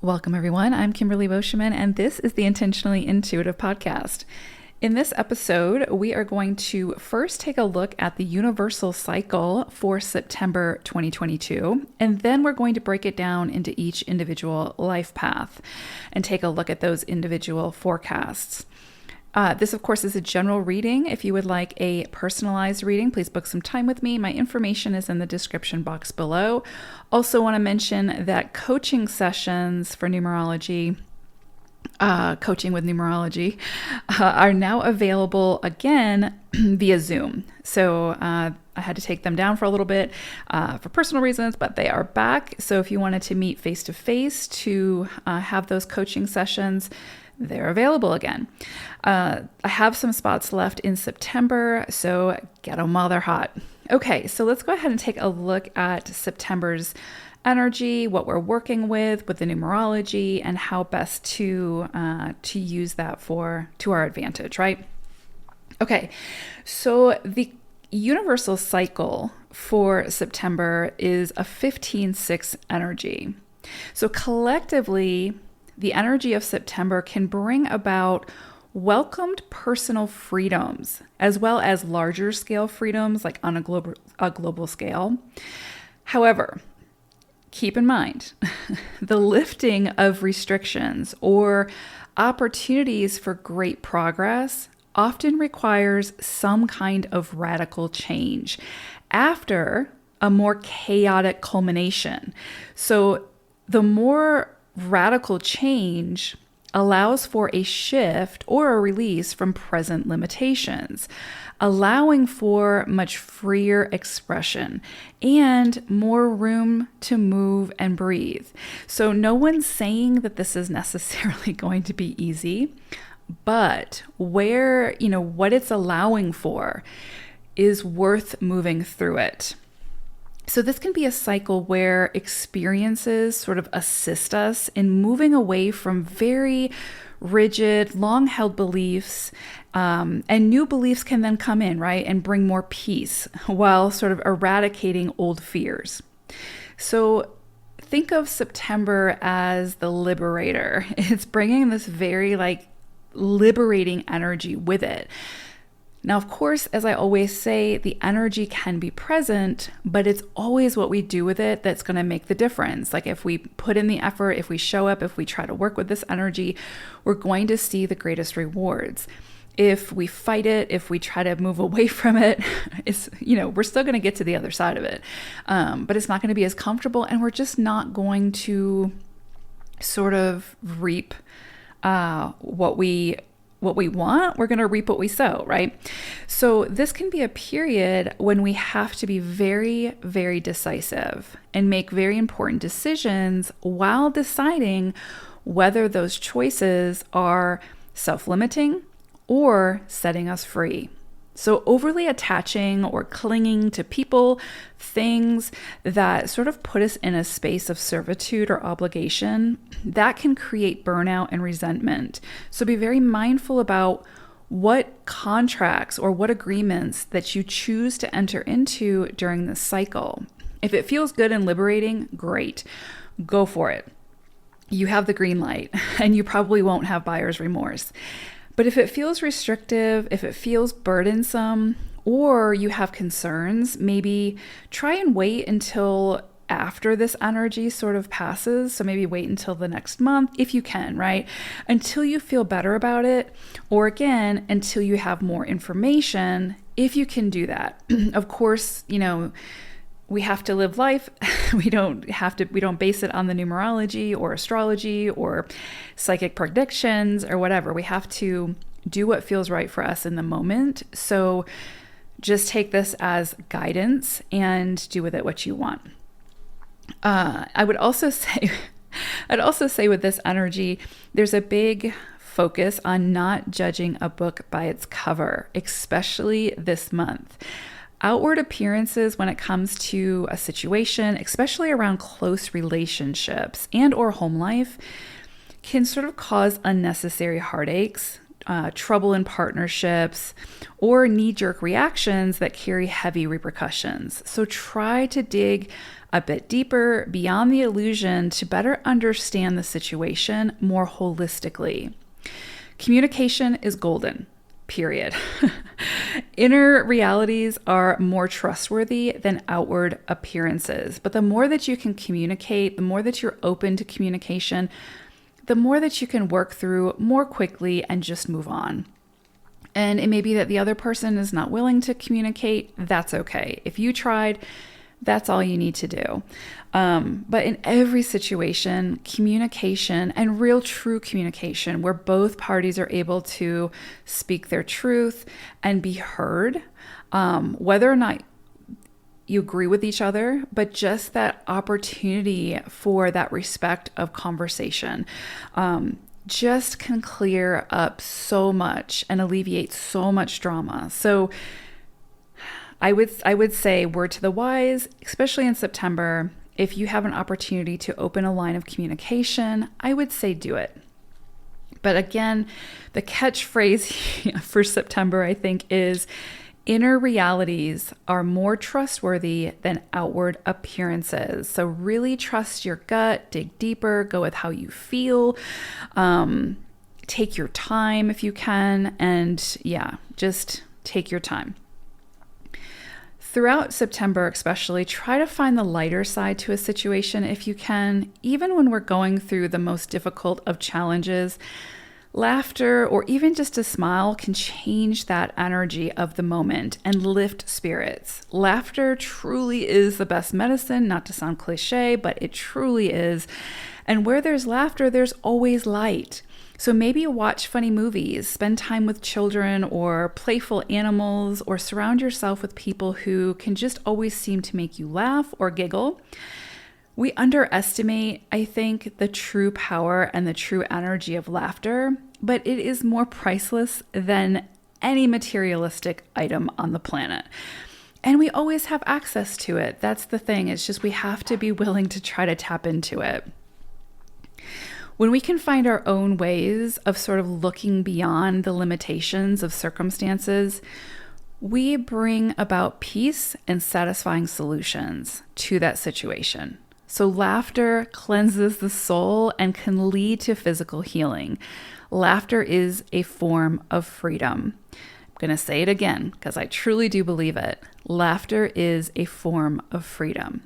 Welcome, everyone. I'm Kimberly Boscheman, and this is the Intentionally Intuitive podcast. In this episode, we are going to first take a look at the universal cycle for September 2022, and then we're going to break it down into each individual life path and take a look at those individual forecasts. This, of course, is a general reading. If you would like a personalized reading, please book some time with me. My information is in the description box below. Also want to mention that coaching sessions for numerology, coaching with numerology, are now available again via Zoom. So I had to take them down for a little bit for personal reasons, but they are back. So if you wanted to meet face-to-face to have those coaching sessions, they're available again. I have some spots left in September, so get them while they're hot. Okay, so let's go ahead and take a look at September's energy, what we're working with the numerology, and how best to use that to our advantage, right? Okay, so the universal cycle for September is a 15-6 energy. So collectively, the energy of September can bring about welcomed personal freedoms, as well as larger scale freedoms, like on a global scale. However, keep in mind, the lifting of restrictions or opportunities for great progress often requires some kind of radical change after a more chaotic culmination. So the more radical change allows for a shift or a release from present limitations, allowing for much freer expression and more room to move and breathe. So no one's saying that this is necessarily going to be easy, but what it's allowing for is worth moving through it. So this can be a cycle where experiences sort of assist us in moving away from very rigid, long-held beliefs, and new beliefs can then come in, right, and bring more peace while sort of eradicating old fears. So think of September as the liberator. It's bringing this very liberating energy with it. Now, of course, as I always say, the energy can be present, but it's always what we do with it that's going to make the difference. Like if we put in the effort, if we show up, if we try to work with this energy, we're going to see the greatest rewards. If we fight it, if we try to move away from it, we're still going to get to the other side of it. But it's not going to be as comfortable, and we're just not going to sort of reap what we want. We're going to reap what we sow, right? So this can be a period when we have to be very, very decisive and make very important decisions while deciding whether those choices are self-limiting or setting us free. So overly attaching or clinging to people, things that sort of put us in a space of servitude or obligation, that can create burnout and resentment. So be very mindful about what contracts or what agreements that you choose to enter into during this cycle. If it feels good and liberating, great, go for it. You have the green light, and you probably won't have buyer's remorse. But if it feels restrictive, if it feels burdensome, or you have concerns, maybe try and wait until after this energy sort of passes. So maybe wait until the next month, if you can, right? Until you feel better about it, or again, until you have more information, if you can do that. Of course, we have to live life. We don't base it on the numerology or astrology or psychic predictions or whatever. We have to do what feels right for us in the moment. So just take this as guidance and do with it what you want. I'd also say with this energy, there's a big focus on not judging a book by its cover, especially this month. Outward appearances when it comes to a situation, especially around close relationships and or home life, can sort of cause unnecessary heartaches, trouble in partnerships, or knee-jerk reactions that carry heavy repercussions. So try to dig a bit deeper beyond the illusion to better understand the situation more holistically. Communication is golden, period. Inner realities are more trustworthy than outward appearances. But the more that you can communicate, the more that you're open to communication, the more that you can work through more quickly and just move on. And it may be that the other person is not willing to communicate. That's okay. If you tried, that's all you need to do. But in every situation, communication and real true communication where both parties are able to speak their truth and be heard, whether or not you agree with each other, but just that opportunity for that respect of conversation, just can clear up so much and alleviate so much drama. So I would say, word to the wise, especially in September, if you have an opportunity to open a line of communication, I would say do it. But again, the catchphrase for September, I think, is inner realities are more trustworthy than outward appearances. So really trust your gut, dig deeper, go with how you feel, take your time if you can, and just take your time. Throughout September especially, try to find the lighter side to a situation if you can. Even when we're going through the most difficult of challenges, laughter or even just a smile can change that energy of the moment and lift spirits. Laughter truly is the best medicine, not to sound cliche, but it truly is. And where there's laughter, there's always light. So maybe watch funny movies, spend time with children or playful animals, or surround yourself with people who can just always seem to make you laugh or giggle. We underestimate, I think, the true power and the true energy of laughter, but it is more priceless than any materialistic item on the planet. And we always have access to it. That's the thing. It's just we have to be willing to try to tap into it. When we can find our own ways of sort of looking beyond the limitations of circumstances, we bring about peace and satisfying solutions to that situation. So laughter cleanses the soul and can lead to physical healing. Laughter is a form of freedom. I'm going to say it again because I truly do believe it. Laughter is a form of freedom.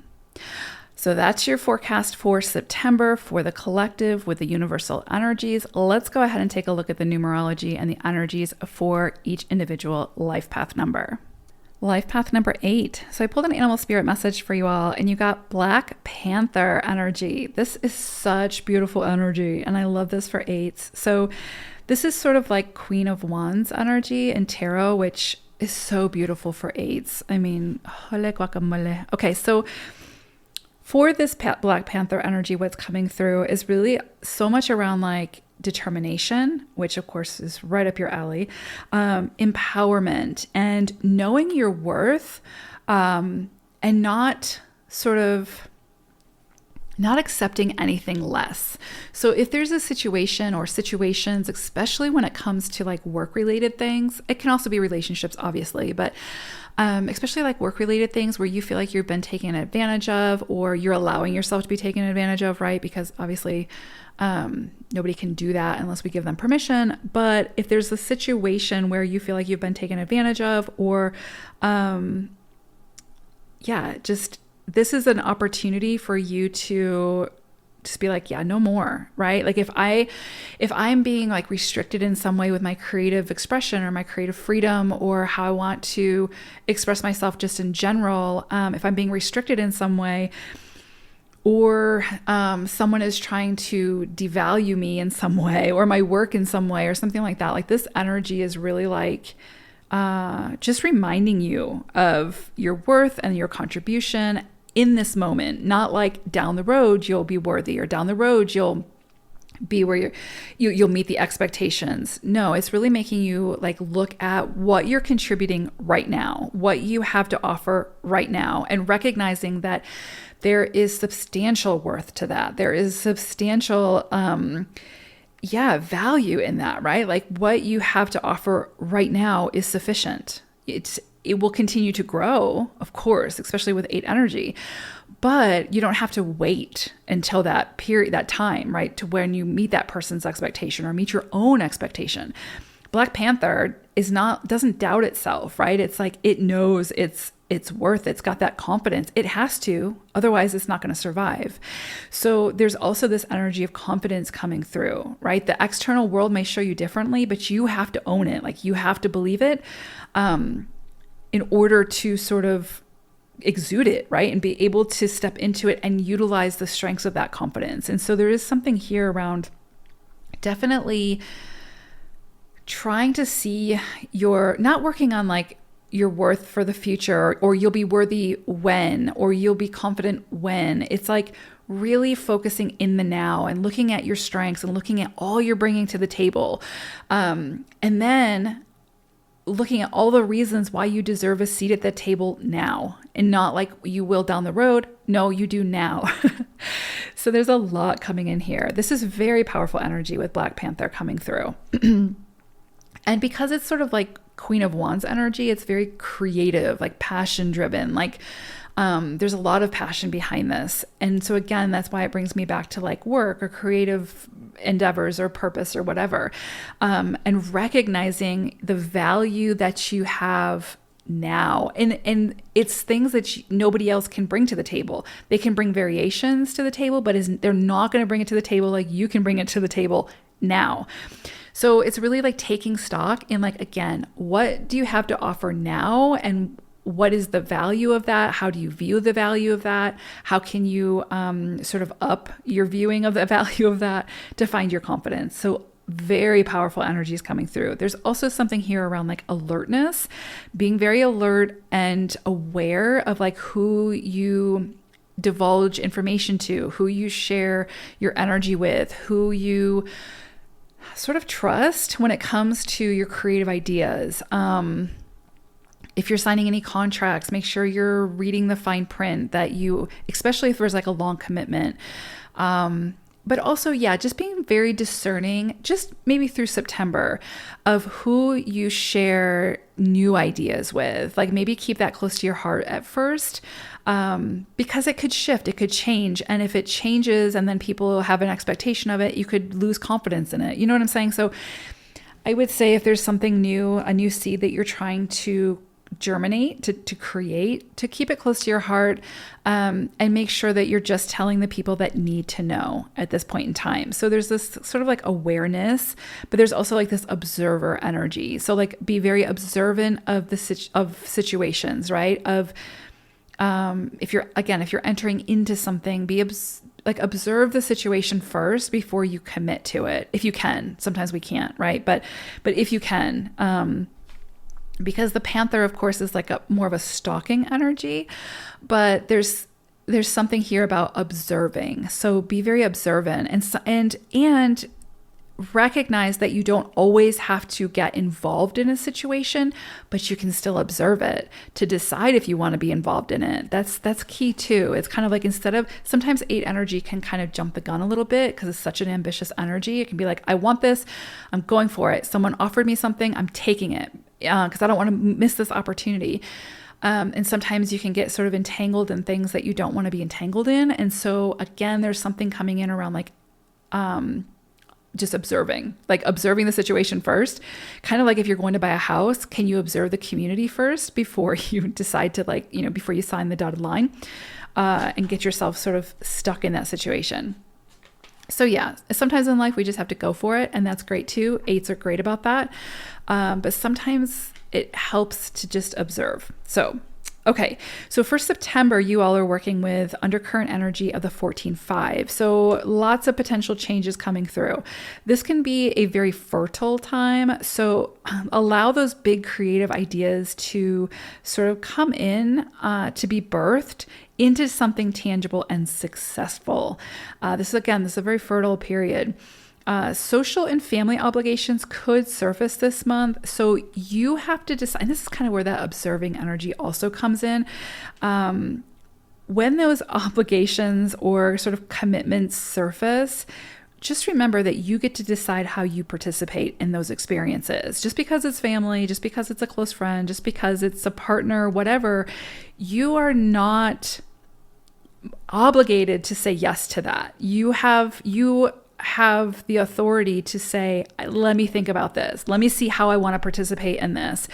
So that's your forecast for September for the collective with the universal energies. Let's go ahead and take a look at the numerology and the energies for each individual life path number. Life path number 8. So I pulled an animal spirit message for you all, and you got Black Panther energy. This is such beautiful energy, and I love this for 8s. So this is sort of like Queen of Wands energy in tarot, which is so beautiful for 8s. I mean, holy guacamole. Okay, so for this Black Panther energy, what's coming through is really so much around like determination, which of course is right up your alley, empowerment, and knowing your worth, and not accepting anything less. So if there's a situation or situations, especially when it comes to like work-related things, it can also be relationships, obviously, but especially like work-related things where you feel like you've been taken advantage of, or you're allowing yourself to be taken advantage of, right? Because obviously nobody can do that unless we give them permission. But if there's a situation where you feel like you've been taken advantage of, or this is an opportunity for you to just be like, no more, right? Like if I'm being like restricted in some way with my creative expression or my creative freedom or how I want to express myself just in general, if I'm being restricted in some way, or someone is trying to devalue me in some way or my work in some way or something like that, like this energy is really like just reminding you of your worth and your contribution in this moment, not like down the road you'll be worthy or down the road you'll be where you'll meet the expectations. No, it's really making you like look at what you're contributing right now, what you have to offer right now, and recognizing that there is substantial worth to that. There is substantial value in that, right? Like what you have to offer right now is sufficient. It will continue to grow, of course, especially with 8 energy. But you don't have to wait until that period, that time, right? To when you meet that person's expectation or meet your own expectation. Black Panther doesn't doubt itself, right? It's like it knows its worth. It's got that confidence. It has to, otherwise it's not going to survive. So there's also this energy of confidence coming through, right? The external world may show you differently, but you have to own it. Like you have to believe it in order to sort of exude it, right? And be able to step into it and utilize the strengths of that confidence. And so there is something here around definitely trying to see not working on like your worth for the future, or you'll be worthy when, or you'll be confident when. It's like really focusing in the now and looking at your strengths and looking at all you're bringing to the table. And then looking at all the reasons why you deserve a seat at the table now, and not like you will down the road. No, you do now. So there's a lot coming in here. This is very powerful energy with Black Panther coming through. And because it's sort of like Queen of Wands energy, it's very creative, like passion driven, like there's a lot of passion behind this. And so again, that's why it brings me back to like work or creative endeavors or purpose or whatever. And recognizing the value that you have now. And it's things that nobody else can bring to the table. They can bring variations to the table, but they're not going to bring it to the table like you can bring it to the table now. So it's really like taking stock in like, again, what do you have to offer now? And what is the value of that? How do you view the value of that? How can you sort of up your viewing of the value of that to find your confidence? So very powerful energies coming through. There's also something here around like alertness, being very alert and aware of like who you divulge information to, who you share your energy with, who you sort of trust when it comes to your creative ideas. If you're signing any contracts, make sure you're reading the fine print especially if there's like a long commitment. But also, yeah, just being very discerning, just maybe through September, of who you share new ideas with. Like maybe keep that close to your heart at first, because it could shift, it could change. And if it changes and then people have an expectation of it, you could lose confidence in it. You know what I'm saying? So I would say if there's something new, a new seed that you're trying to germinate, to create, to keep it close to your heart, and make sure that you're just telling the people that need to know at this point in time. So there's this sort of like awareness, but there's also like this observer energy. So like be very observant of of situations, right? If you're entering into something, observe the situation first before you commit to it. If you can. Sometimes we can't, right? But if you can, because the Panther, of course, is like more of a stalking energy, but there's something here about observing. So be very observant and recognize that you don't always have to get involved in a situation, but you can still observe it to decide if you want to be involved in it. That's key too. It's kind of like sometimes 8 energy can kind of jump the gun a little bit because it's such an ambitious energy. It can be like, I want this, I'm going for it. Someone offered me something, I'm taking it because I don't want to miss this opportunity. And sometimes you can get sort of entangled in things that you don't want to be entangled in. And so again, there's something coming in around like, just observing the situation first. Kind of like if you're going to buy a house, can you observe the community first before you decide to before you sign the dotted line, and get yourself sort of stuck in that situation. So yeah, sometimes in life we just have to go for it, and that's great too. 8s are great about that. But sometimes it helps to just observe. Okay, so for September, you all are working with undercurrent energy of the 14-5. So lots of potential changes coming through. This can be a very fertile time. So allow those big creative ideas to sort of come in, to be birthed into something tangible and successful. This is a very fertile period. Social and family obligations could surface this month. So you have to decide, and this is kind of where that observing energy also comes in. When those obligations or sort of commitments surface, just remember that you get to decide how you participate in those experiences. Just because it's family, just because it's a close friend, just because it's a partner, whatever, you are not obligated to say yes to that. You have the authority to say, let me think about this. Let me see how I want to participate in this.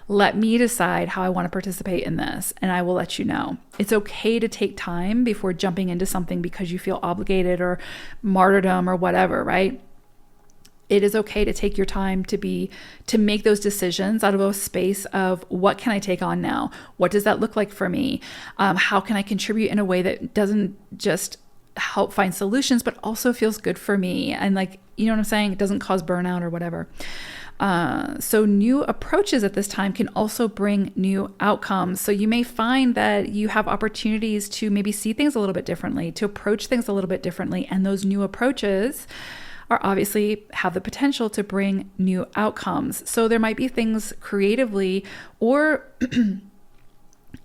Let me decide how I want to participate in this, and I will let you know. It's okay to take time before jumping into something because you feel obligated or martyrdom or whatever, right? It is okay to take your time to make those decisions out of a space of, what can I take on now? What does that look like for me? How can I contribute in a way that doesn't just help find solutions, but also feels good for me? And like, you know what I'm saying? It doesn't cause burnout or whatever. So new approaches at this time can also bring new outcomes. So you may find that you have opportunities to maybe see things a little bit differently, to approach things a little bit differently. And those new approaches are obviously have the potential to bring new outcomes. So there might be things creatively or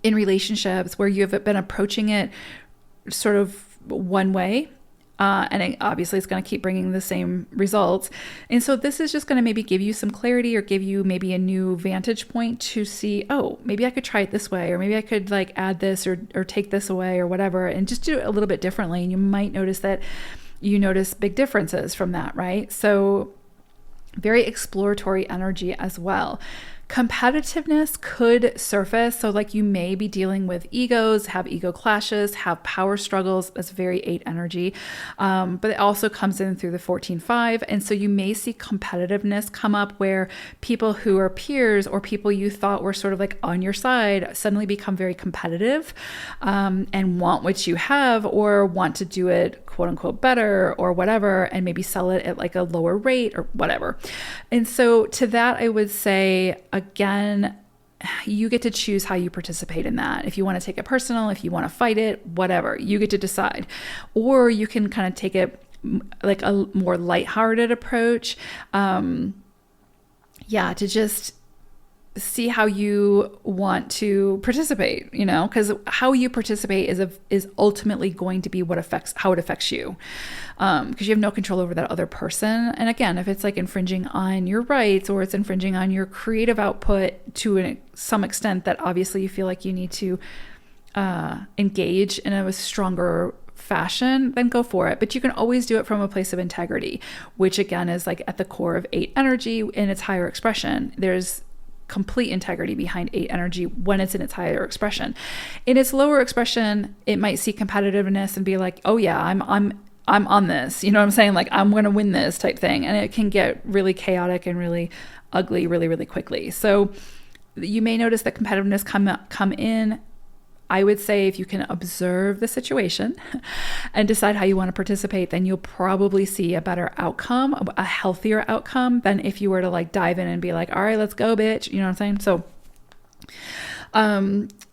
in relationships where you have been approaching it sort of one way. And obviously it's going to keep bringing the same results. And so this is just going to maybe give you some clarity or give you maybe a new vantage point to see, oh, maybe I could try it this way, or maybe I could like add this or take this away or whatever, and just do it a little bit differently. And you might notice that you notice big differences from that, right? So very exploratory energy as well. Competitiveness could surface. So like you may be dealing with egos, have ego clashes, have power struggles. That's very 8 energy. But it also comes in through the 14-5. And so you may see competitiveness come up where people who are peers or people you thought were sort of like on your side suddenly become very competitive and want what you have or want to do it quote unquote better or whatever, and maybe sell it at like a lower rate or whatever. And so to that, I would say, again, you get to choose how you participate in that. If you want to take it personal, if you want to fight it, whatever, you get to decide. Or you can kind of take it like a more lighthearted approach. To just see how you want to participate, because how you participate is ultimately going to be how it affects you. Because you have no control over that other person. And again, if it's like infringing on your rights or it's infringing on your creative output to some extent that obviously you feel like you need to engage in a stronger fashion, then go for it. But you can always do it from a place of integrity, which again is like at the core of 8 energy in its higher expression. There's complete integrity behind 8 energy when it's in its higher expression. In its lower expression, it might see competitiveness and be like, oh yeah, I'm on this. You know what I'm saying? Like, I'm going to win this type thing. And it can get really chaotic and really ugly really, really quickly. So you may notice that competitiveness come in. I would say if you can observe the situation and decide how you want to participate, then you'll probably see a better outcome, a healthier outcome than if you were to like dive in and be like, all right, let's go, bitch. You know what I'm saying?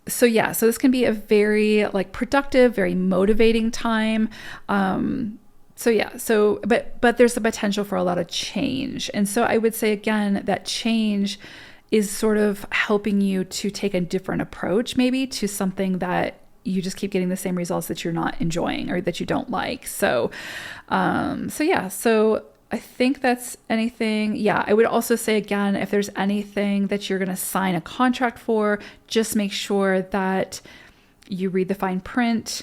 So this can be a very like productive, very motivating time. But there's the potential for a lot of change. And so I would say again, that change is sort of helping you to take a different approach, maybe to something that you just keep getting the same results that you're not enjoying or that you don't like. So I think that's anything. Yeah, I would also say again, if there's anything that you're going to sign a contract for, just make sure that you read the fine print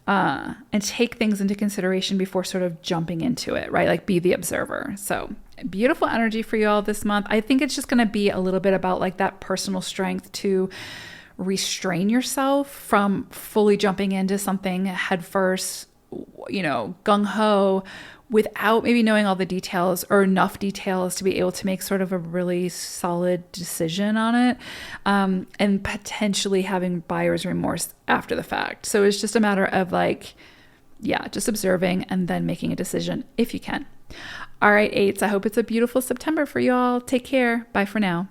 and take things into consideration before sort of jumping into it, right? Like be the observer. So beautiful energy for you all this month. I think it's just going to be a little bit about like that personal strength to restrain yourself from fully jumping into something head first, gung ho, without maybe knowing all the details or enough details to be able to make sort of a really solid decision on it, and potentially having buyer's remorse after the fact. So it's just a matter of just observing and then making a decision if you can. All right, 8s, I hope it's a beautiful September for you all. Take care. Bye for now.